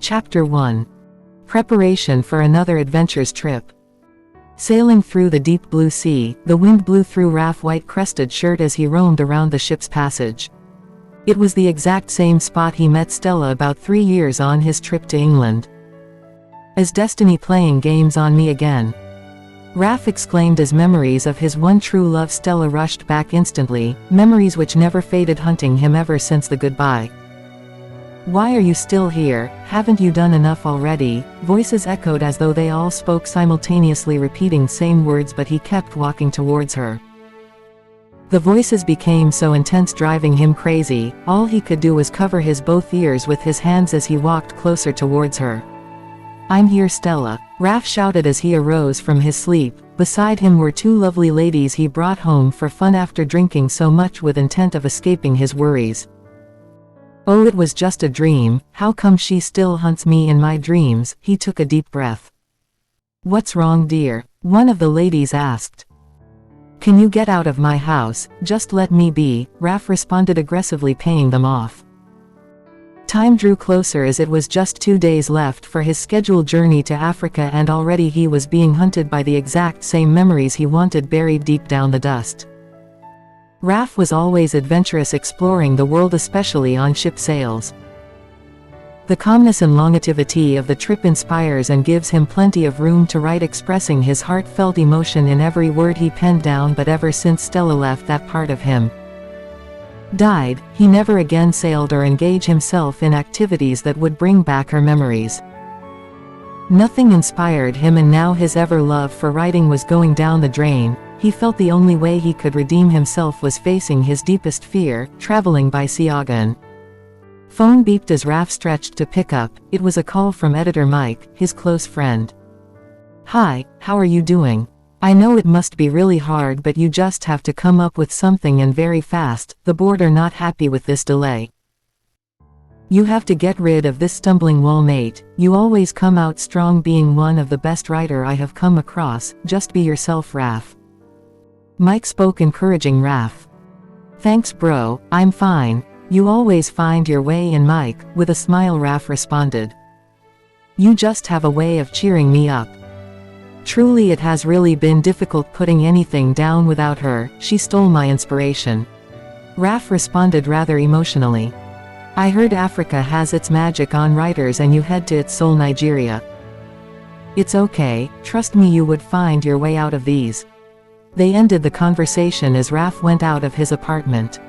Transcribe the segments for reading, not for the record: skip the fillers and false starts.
Chapter 1. Preparation for another adventure's trip. Sailing through the deep blue sea, the wind blew through Raph's white-crested shirt as he roamed around the ship's passage. It was the exact same spot he met Stella about 3 years on his trip to England. "Is destiny playing games on me again?" Raph exclaimed as memories of his one true love Stella rushed back instantly, memories which never faded, haunting him ever since the goodbye. "Why are you still here? Haven't you done enough already?" Voices echoed as though they all spoke simultaneously, repeating same words, but he kept walking towards her. The voices became so intense, driving him crazy. All he could do was cover his both ears with his hands as he walked closer towards her. "I'm here, Stella," Raph shouted as he arose from his sleep. Beside him were 2 lovely ladies he brought home for fun after drinking so much with intent of escaping his worries. "Oh, it was just a dream. How come she still haunts me in my dreams?" He took a deep breath. "What's wrong, dear?" one of the ladies asked. "Can you get out of my house? Just let me be," Raph responded aggressively, paying them off. Time drew closer as it was just 2 days left for his scheduled journey to Africa, and already he was being hunted by the exact same memories he wanted buried deep down the dust. Raph was always adventurous, exploring the world, especially on ship sails. The calmness and longevity of the trip inspires and gives him plenty of room to write, expressing his heartfelt emotion in every word he penned down. But ever since Stella left, that part of him died. He never again sailed or engaged himself in activities that would bring back her memories. Nothing inspired him, and now his ever love for writing was going down the drain. He felt the only way he could redeem himself was facing his deepest fear, traveling by sea again. Phone beeped as Raph stretched to pick up. It was a call from editor Mike, his close friend. "Hi, how are you doing? I know it must be really hard, but you just have to come up with something, and very fast. The board are not happy with this delay. You have to get rid of this stumbling wall, mate. You always come out strong, being one of the best writer I have come across. Just be yourself, Raph." Mike spoke, encouraging Raph. "Thanks, bro, I'm fine. You always find your way in, Mike," with a smile Raph responded. "You just have a way of cheering me up. Truly, it has really been difficult putting anything down without her. She stole my inspiration." Raph responded rather emotionally. "I heard Africa has its magic on writers and you head to its soul, Nigeria. It's okay, trust me, you would find your way out of these." They ended the conversation as Raph went out of his apartment,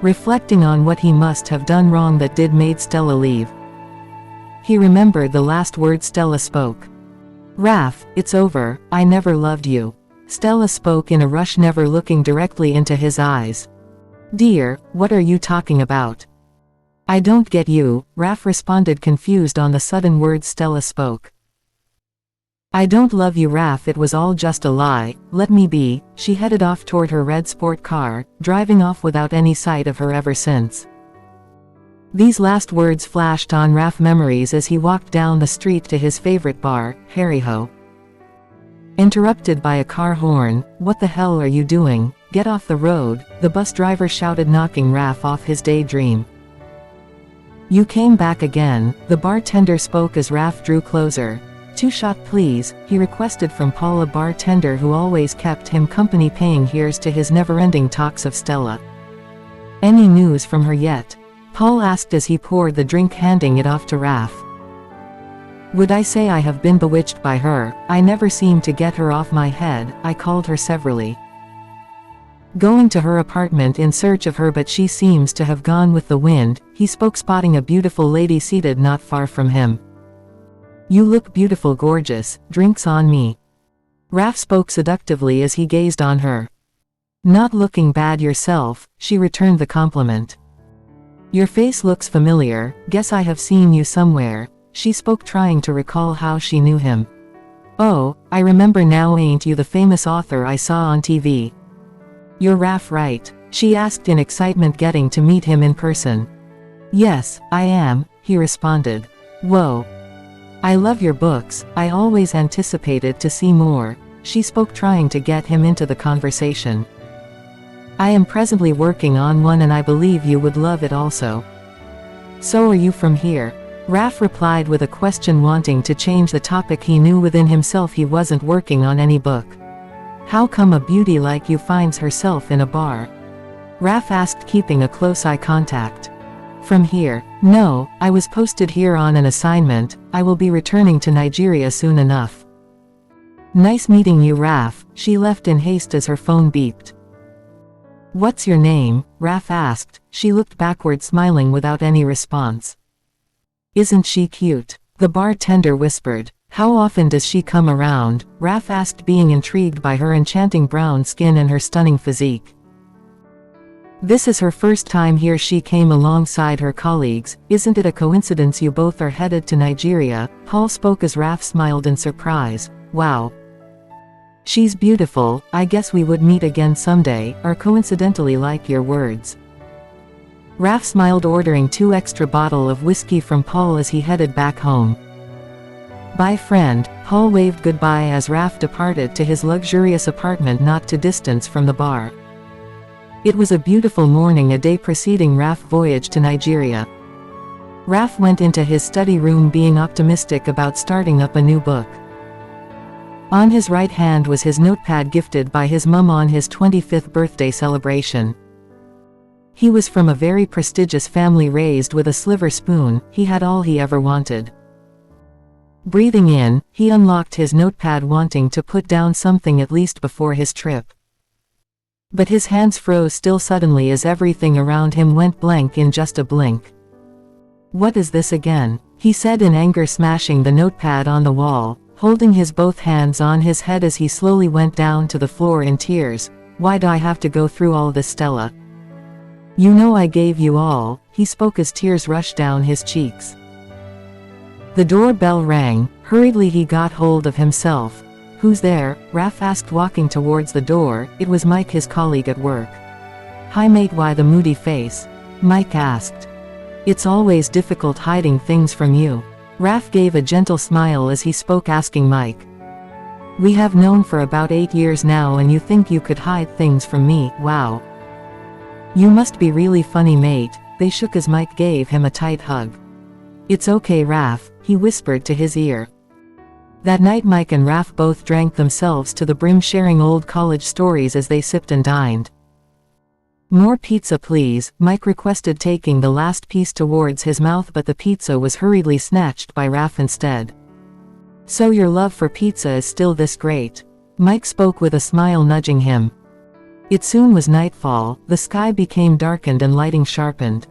reflecting on what he must have done wrong that did made Stella leave. He remembered the last words Stella spoke. "Raph, it's over, I never loved you." Stella spoke in a rush, never looking directly into his eyes. "Dear, what are you talking about? I don't get you," Raph responded, confused on the sudden words Stella spoke. "I don't love you, Raph, it was all just a lie, let me be." She headed off toward her red sport car, driving off without any sight of her ever since. These last words flashed on Raph memories as he walked down the street to his favorite bar, Harryho. Interrupted by a car horn. "What the hell are you doing? Get off the road," the bus driver shouted, knocking Raph off his daydream. "You came back again," the bartender spoke as Raph drew closer. "2 shot please," he requested from Paul, a bartender who always kept him company, paying ears to his never-ending talks of Stella. "Any news from her yet?" Paul asked as he poured the drink, handing it off to Raph. "Would I say I have been bewitched by her? I never seem to get her off my head. I called her severally, going to her apartment in search of her, but she seems to have gone with the wind," he spoke, spotting a beautiful lady seated not far from him. "You look beautiful, gorgeous. Drinks on me." Raph spoke seductively as he gazed on her. "Not looking bad yourself," she returned the compliment. "Your face looks familiar, guess I have seen you somewhere," she spoke, trying to recall how she knew him. "Oh, I remember now, ain't you the famous author I saw on TV? You're Raph, right?" she asked in excitement, getting to meet him in person. "Yes, I am," he responded. "Whoa. I love your books, I always anticipated to see more," she spoke, trying to get him into the conversation. "I am presently working on one and I believe you would love it also." "So are you from here?" Raf replied with a question, wanting to change the topic. He knew within himself he wasn't working on any book. How come a beauty like you finds herself in a bar? Raf asked, keeping a close eye contact. From here. No, I was posted here on an assignment. I will be returning to Nigeria soon enough. Nice meeting you, Raf. She left in haste as her phone beeped. What's your name? Raf asked. She looked backward, smiling without any response. Isn't she cute? The bartender whispered. How often does she come around? Raf asked, being intrigued by her enchanting brown skin and her stunning physique. This is her first time here. She came alongside her colleagues. Isn't it a coincidence you both are headed to Nigeria? Hall spoke as Raf smiled in surprise. Wow. She's beautiful. I guess we would meet again someday, or coincidentally like your words. Raf smiled, ordering 2 extra bottles of whiskey from Paul as he headed back home. Bye, friend. Paul waved goodbye as Raf departed to his luxurious apartment not too distant from the bar. It was a beautiful morning, a day preceding Raf's voyage to Nigeria. Raf went into his study room, being optimistic about starting up a new book. On his right hand was his notepad, gifted by his mum on his 25th birthday celebration. He was from a very prestigious family, raised with a silver spoon. He had all he ever wanted. Breathing in, he unlocked his notepad, wanting to put down something at least before his trip. But his hands froze still suddenly as everything around him went blank in just a blink. What is this again? He said in anger, smashing the notepad on the wall, holding his both hands on his head as he slowly went down to the floor in tears. Why do I have to go through all this, Stella? You know I gave you all. He spoke as tears rushed down his cheeks. The doorbell rang. Hurriedly he got hold of himself. Who's there? Raf asked, walking towards the door. It was Mike, his colleague at work. Hi mate. Why the moody face? Mike asked. It's always difficult hiding things from you. Raf gave a gentle smile as he spoke, asking Mike. We have known for about 8 years now, and you think you could hide things from me? Wow. You must be really funny, mate. They shook as Mike gave him a tight hug. It's okay, Raf, he whispered to his ear. That night Mike and Raf both drank themselves to the brim, sharing old college stories as they sipped and dined. More pizza please, Mike requested, taking the last piece towards his mouth, but the pizza was hurriedly snatched by Raf instead. So your love for pizza is still this great? Mike spoke with a smile, nudging him. It soon was nightfall. The sky became darkened and lighting sharpened.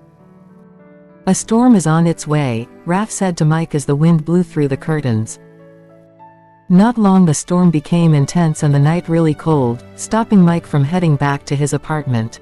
A storm is on its way, Raf said to Mike as the wind blew through the curtains. Not long the storm became intense and the night really cold, stopping Mike from heading back to his apartment.